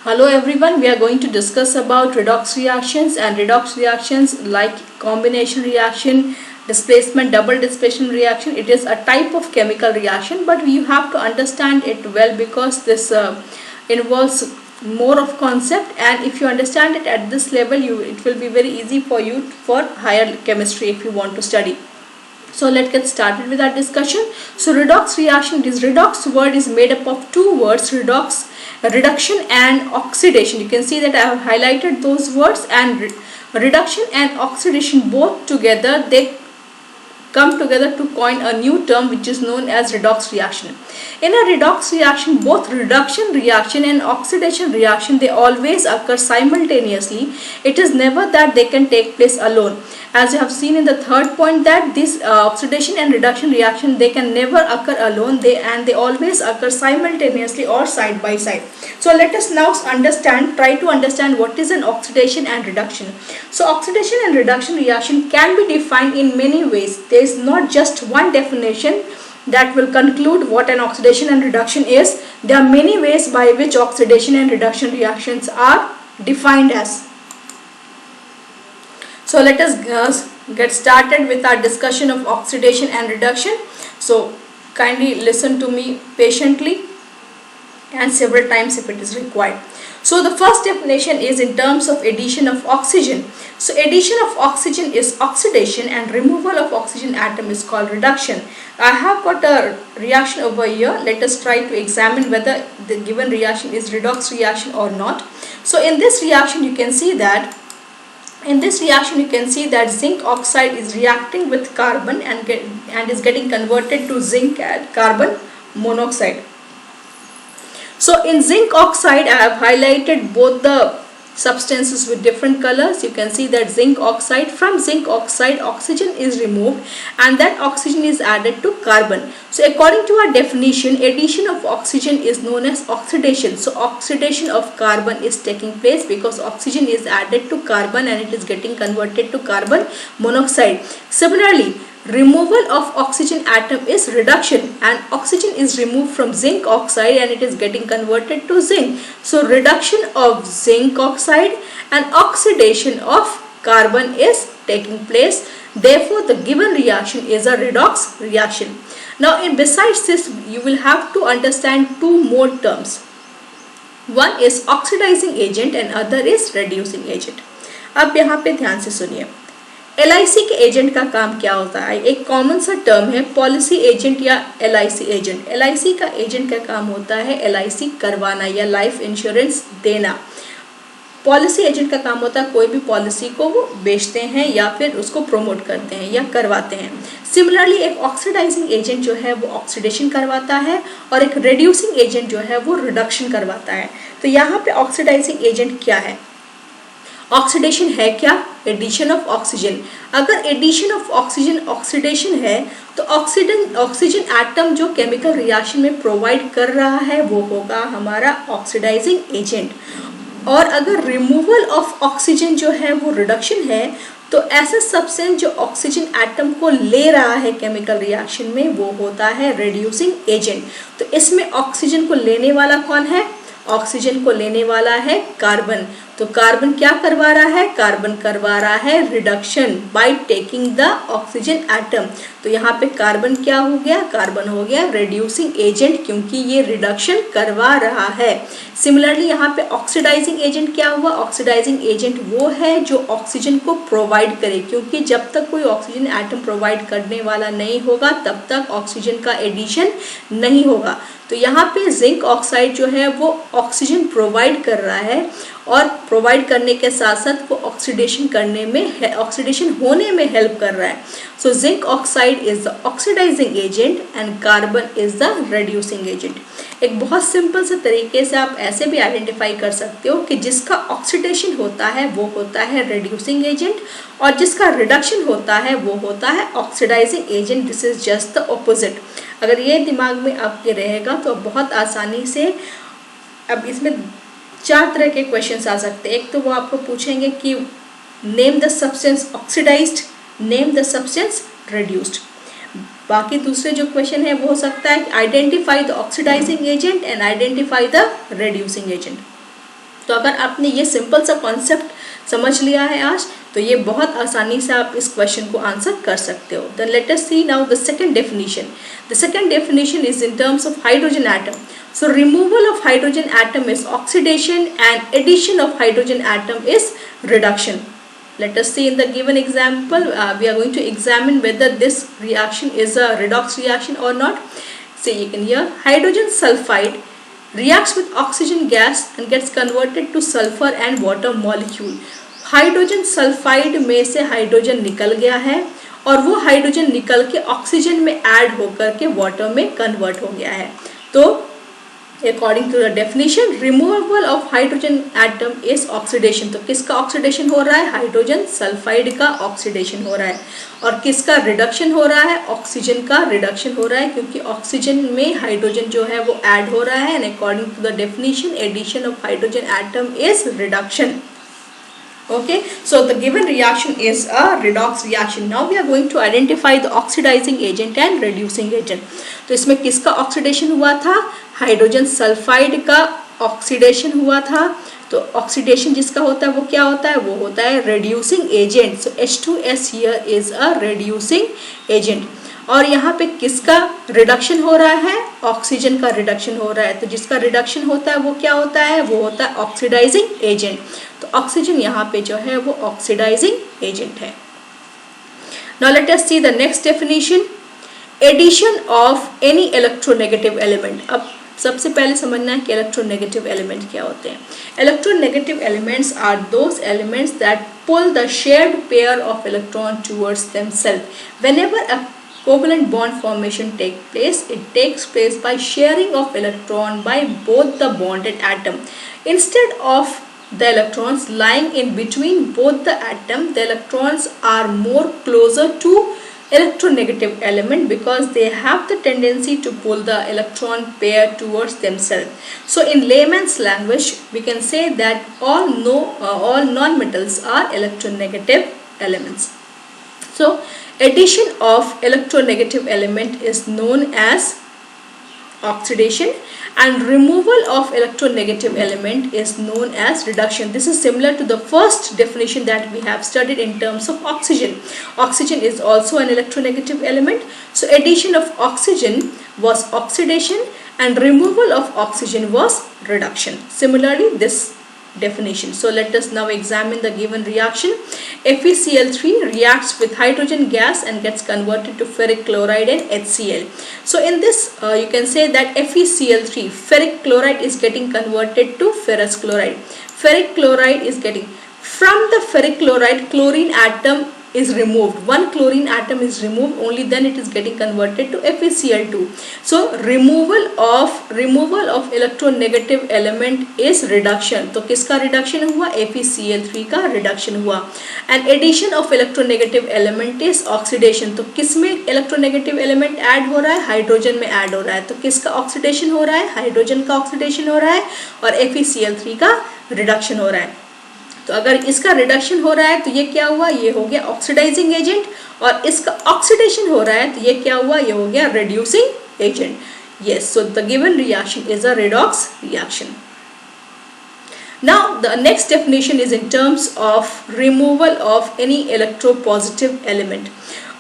Hello everyone, we are going to discuss about redox reactions and redox reactions like combination reaction, displacement, double displacement reaction. It is a type of chemical reaction, but you have to understand it well because this involves more of concept, and if you understand it at this level, it will be very easy for you for higher chemistry if you want to study. So let's get started with our discussion. So redox reaction, this redox word is made up of two words, redox, reduction and oxidation. You can see that I have highlighted those words, and reduction and oxidation both together, they come together to coin a new term which is known as redox reaction. In a redox reaction, both reduction reaction and oxidation reaction, they always occur simultaneously. It is never that they can take place alone. As you have seen in the third point, that this oxidation and reduction reaction, they can never occur alone, they always occur simultaneously or side by side. So let us now try to understand what is an oxidation and reduction. So oxidation and reduction reaction can be defined in many ways. There is not just one definition that will conclude what an oxidation and reduction is. There are many ways by which oxidation and reduction reactions are defined as. So let us get started with our discussion of oxidation and reduction. So kindly listen to me patiently and several times if it is required. So the first definition is in terms of addition of oxygen. So addition of oxygen is oxidation and removal of oxygen atom is called reduction. I have got a reaction over here. Let us try to examine whether the given reaction is redox reaction or not. So in this reaction you can see that zinc oxide is reacting with carbon and is getting converted to zinc and carbon monoxide. So in zinc oxide, I have highlighted both the substances with different colors. You can see that from zinc oxide oxygen is removed and that oxygen is added to carbon. So according to our definition, addition of oxygen is known as oxidation. So oxidation of carbon is taking place because oxygen is added to carbon and it is getting converted to carbon monoxide. Similarly, removal of oxygen atom is reduction, and oxygen is removed from zinc oxide and it is getting converted to zinc. So reduction of zinc oxide and oxidation of carbon is taking place. Therefore the given reaction is a redox reaction. Now besides this, you will have to understand two more terms. One is oxidizing agent and other is reducing agent. अब यहाँ पे ध्यान से सुनिए, LIC के agent का काम क्या होता है? एक कॉमन सा टर्म है पॉलिसी एजेंट या LIC एजेंट. LIC का एजेंट का काम होता है LIC करवाना या लाइफ इंश्योरेंस देना. पॉलिसी एजेंट का काम होता है कोई भी पॉलिसी को वो बेचते हैं या फिर उसको प्रमोट करते हैं या करवाते हैं. सिमिलरली एक ऑक्सीडाइजिंग एजेंट जो है वो ऑक्सीडेशन करवाता है और एक रिड्यूसिंग एजेंट जो है वो रिडक्शन करवाता है. तो यहाँ पे ऑक्सीडाइजिंग एजेंट क्या है? ऑक्सीडेशन है क्या? Addition of oxygen. अगर एडिशन ऑफ ऑक्सीजन ऑक्सीडेशन है तो ऑक्सीजन एटम जो केमिकल रिएक्शन में प्रोवाइड कर रहा है वो होगा हमारा ऑक्सीडाइजिंग एजेंट. और अगर रिमूवल ऑफ ऑक्सीजन जो है वो रिडक्शन है तो ऐसा सब्सटेंस जो ऑक्सीजन एटम को ले रहा है केमिकल रिएक्शन में वो होता है रिड्यूसिंग एजेंट. तो इसमें ऑक्सीजन को लेने वाला कौन है? ऑक्सीजन को लेने वाला है कार्बन. तो कार्बन क्या करवा रहा है? कार्बन करवा रहा है reduction by taking the oxygen atom. तो यहाँ पे कार्बन क्या हो गया? कार्बन हो गया रिड्यूसिंग एजेंट क्योंकि ये रिडक्शन करवा रहा है. सिमिलरली यहाँ पे ऑक्सीडाइजिंग एजेंट क्या हुआ? ऑक्सीडाइजिंग एजेंट वो है जो ऑक्सीजन को प्रोवाइड करे, क्योंकि जब तक कोई ऑक्सीजन एटम प्रोवाइड करने वाला नहीं होगा तब तक ऑक्सीजन का एडिशन नहीं होगा. तो यहाँ पे जिंक ऑक्साइड जो है वो ऑक्सीजन प्रोवाइड कर रहा है और प्रोवाइड करने के साथ साथ वो ऑक्सीडेशन होने में हेल्प कर रहा है. So zinc oxide is the oxidising agent and carbon is the reducing agent. एक बहुत सिंपल से तरीके से आप ऐसे भी आइडेंटिफाई कर सकते हो कि जिसका ऑक्सीडेशन होता है वो होता है रिड्यूसिंग एजेंट और जिसका रिडक्शन होता है वो होता है oxidising agent. This is just the opposite. अगर ये दिमाग में आपके रहेगा तो बहुत आसानी से, अब इसमें 4 तरह के क्वेश्चंस आ सकते हैं. एक तो वो आपको पूछेंगे कि name the substance oxidised, name the substance reduced. बाकी दूसरे जो क्वेश्चन है वो हो सकता है identify the oxidising agent and identify the reducing agent. तो अगर आपने ये सिंपल सा कॉन्सेप्ट समझ लिया है आज, तो ये बहुत आसानी से आप इस क्वेश्चन को आंसर कर सकते हो. Then let us see now the second definition. The second definition is in terms of hydrogen atom. So removal of hydrogen atom is oxidation and addition of hydrogen atom is reduction. Let us see in the given example. We are going to examine whether this reaction is a redox reaction or not. See, you can hear hydrogen sulfide reacts with oxygen gas and gets converted to sulfur and water molecule. Hydrogen sulphide में से hydrogen निकल गया है और वो hydrogen निकल के oxygen में ऐड होकर के वाटर में कन्वर्ट हो गया है. तो according to the definition, removal of hydrogen atom is oxidation. तो किसका ऑक्सीडेशन हो रहा है? हाइड्रोजन सल्फाइड का ऑक्सीडेशन हो रहा है. और किसका रिडक्शन हो रहा है? ऑक्सीजन का रिडक्शन हो रहा है, क्योंकि ऑक्सीजन में हाइड्रोजन जो है वो ऐड हो रहा है. And according to the definition, addition of hydrogen atom is reduction. Okay, so the given reaction is a redox reaction. Now we are going to identify the oxidizing agent and reducing agent. तो इसमें किसका oxidation हुआ था? Hydrogen sulphide का oxidation हुआ था. तो oxidation जिसका होता है वो क्या होता है? वो होता है reducing agent. So H2S here is a reducing agent. और यहाँ पे किसका रिडक्शन हो रहा है? ऑक्सीजन का रिडक्शन हो रहा है. तो जिसका रिडक्शन होता है वो क्या होता है? वो होता है ऑक्सीडाइजिंग एजेंट. तो ऑक्सीजन यहाँ पे जो है वो ऑक्सीडाइजिंग एजेंट है. Now let us see the next definition. Addition of any electronegative element. अब सबसे पहले समझना है कि इलेक्ट्रोनेगेटिव एलिमेंट क्या होते हैं. Electronegative elements are those elements that pull the shared pair of electron towards themself whenever a covalent bond formation takes place. It takes place by sharing of electron by both the bonded atom. Instead of the electrons lying in between both the atom, the electrons are more closer to electronegative element because they have the tendency to pull the electron pair towards themselves. So in layman's language, we can say that all non-metals are electronegative elements. So addition of electronegative element is known as oxidation and removal of electronegative element is known as reduction. This is similar to the first definition that we have studied in terms of oxygen. Oxygen is also an electronegative element. So addition of oxygen was oxidation and removal of oxygen was reduction. Similarly, this definition. So let us now examine the given reaction. FeCl3 reacts with hydrogen gas and gets converted to ferric chloride and HCl. So in this you can say that FeCl3, ferric chloride is getting converted to ferrous chloride. Ferric chloride is getting, from the ferric chloride, chlorine atom is removed. One chlorine atom is removed, only then it is getting converted to FeCl2. So removal of electronegative element is reduction. तो किसका reduction हुआ? FeCl3 का reduction हुआ. And addition of electronegative element is oxidation. तो किसमें electronegative element add हो रहा है? हाइड्रोजन में add हो रहा है. तो किसका oxidation हो रहा है? हाइड्रोजन का oxidation हो रहा है और FeCl3 का reduction हो रहा है. तो अगर इसका रिडक्शन हो रहा है तो ये क्या हुआ? ये हो गया ऑक्सीडाइजिंग एजेंट. और इसका ऑक्सीडेशन हो रहा है तो ये क्या हुआ? ये हो गया reducing agent. Yes, so the given reaction is a redox reaction. Now the next definition is in terms of removal of any electropositive element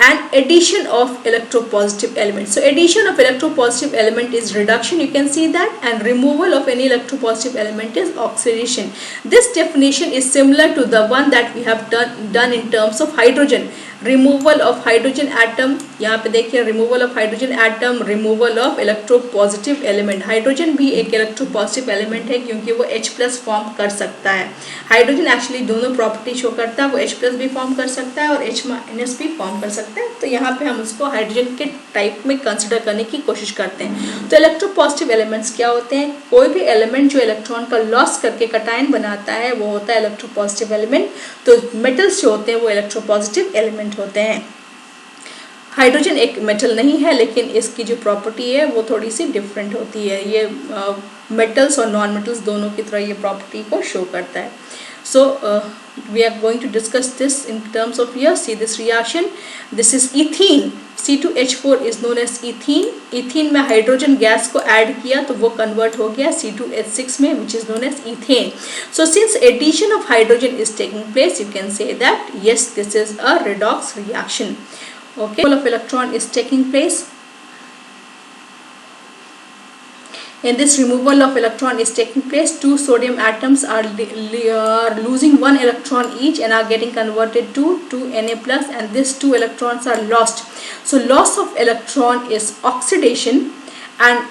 and addition of electropositive element. So addition of electropositive element is reduction, you can see that, and removal of any electropositive element is oxidation. This definition is similar to the one that we have done in terms of hydrogen. Removal of hydrogen atom, यहाँ पे देखिए removal of hydrogen atom, removal of electropositive element. Hydrogen भी एक electropositive element है क्योंकि वो H plus form कर सकता है. हाइड्रोजन एक्चुअली दोनों प्रॉपर्टी शो करता है, वो H plus भी फॉर्म कर सकता है और H minus भी फॉर्म कर सकता है. तो यहाँ पे हम उसको हाइड्रोजन के टाइप में कंसिडर करने की कोशिश करते हैं. तो इलेक्ट्रोपॉजिटिव एलिमेंट्स क्या होते हैं? कोई भी एलिमेंट जो इलेक्ट्रॉन का लॉस करके कटायन बनाता है वो होता है इलेक्ट्रोपॉजिटिव एलिमेंट. तो मेटल्स जो होते हैं वो इलेक्ट्रोपॉजिटिव एलिमेंट होते हैं. हाइड्रोजन एक मेटल नहीं है, लेकिन इसकी जो प्रॉपर्टी है वो थोड़ी सी डिफरेंट होती है. ये मेटल्स और नॉन मेटल्स दोनों की तरह ये प्रॉपर्टी को शो करता है. So we are going to discuss this in terms of here. See this reaction, this is ethene, C2H4 is known as ethene. ethene में हाइड्रोजन गैस को ऐड किया तो वो कन्वर्ट हो गया C2H6 में, which is known as ethane. So since addition of hydrogen is taking place, you can say that yes, this is a redox reaction. Okay, of electron is taking place. In this removal of electron is taking place, two sodium atoms are losing one electron each and are getting converted to 2Na plus, and these two electrons are lost. So loss of electron is oxidation and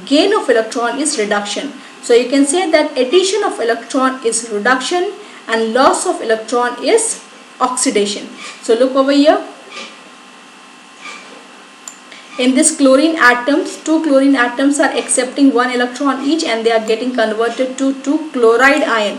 gain of electron is reduction. So you can say that addition of electron is reduction and loss of electron is oxidation. So look over here. In this chlorine atoms, two chlorine atoms are accepting one electron each and they are getting converted to chloride ion.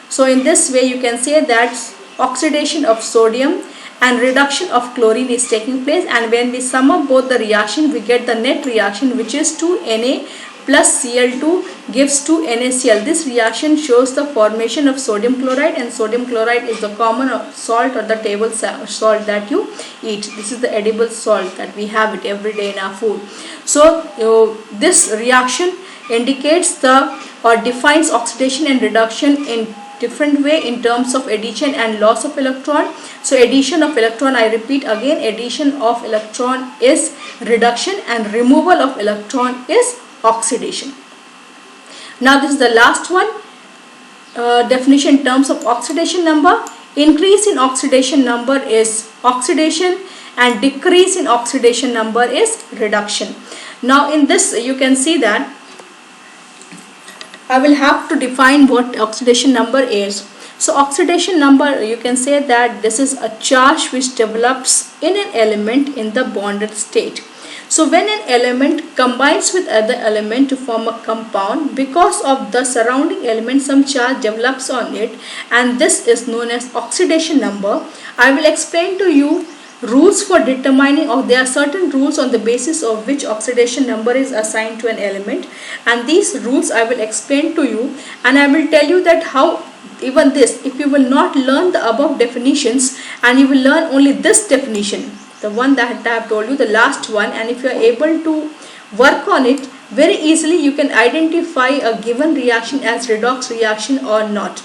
So in this way you can say that oxidation of sodium and reduction of chlorine is taking place, and when we sum up both the reaction we get the net reaction, which is 2Na plus Cl2 gives 2NaCl. This reaction shows the formation of sodium chloride, and sodium chloride is the common salt or the table salt that you eat. This is the edible salt that we have it every day in our food. So this reaction indicates the or defines oxidation and reduction in different way in terms of addition and loss of electron. So addition of electron, I repeat again, addition of electron is reduction and removal of electron is oxidation. Now this is the last one, definition in terms of oxidation number. Increase in oxidation number is oxidation and decrease in oxidation number is reduction. Now in this you can see that I will have to define what oxidation number is. So oxidation number, you can say that this is a charge which develops in an element in the bonded state. So when an element combines with other element to form a compound, because of the surrounding element some charge develops on it, and this is known as oxidation number. I will explain to you rules for determining, or there are certain rules on the basis of which oxidation number is assigned to an element, and these rules I will explain to you, and I will tell you that how even this, if you will not learn the above definitions and you will learn only this definition, the one that I have told you, the last one, and if you are able to work on it very easily, you can identify a given reaction as redox reaction or not.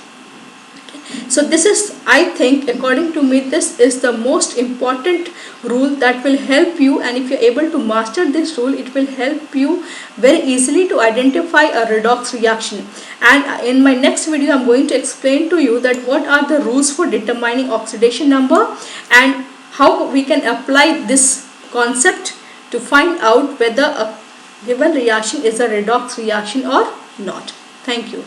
So this is, I think, according to me, this is the most important rule that will help you, and if you are able to master this rule, it will help you very easily to identify a redox reaction. And in my next video I am going to explain to you that what are the rules for determining oxidation number and how we can apply this concept to find out whether a given reaction is a redox reaction or not. Thank you.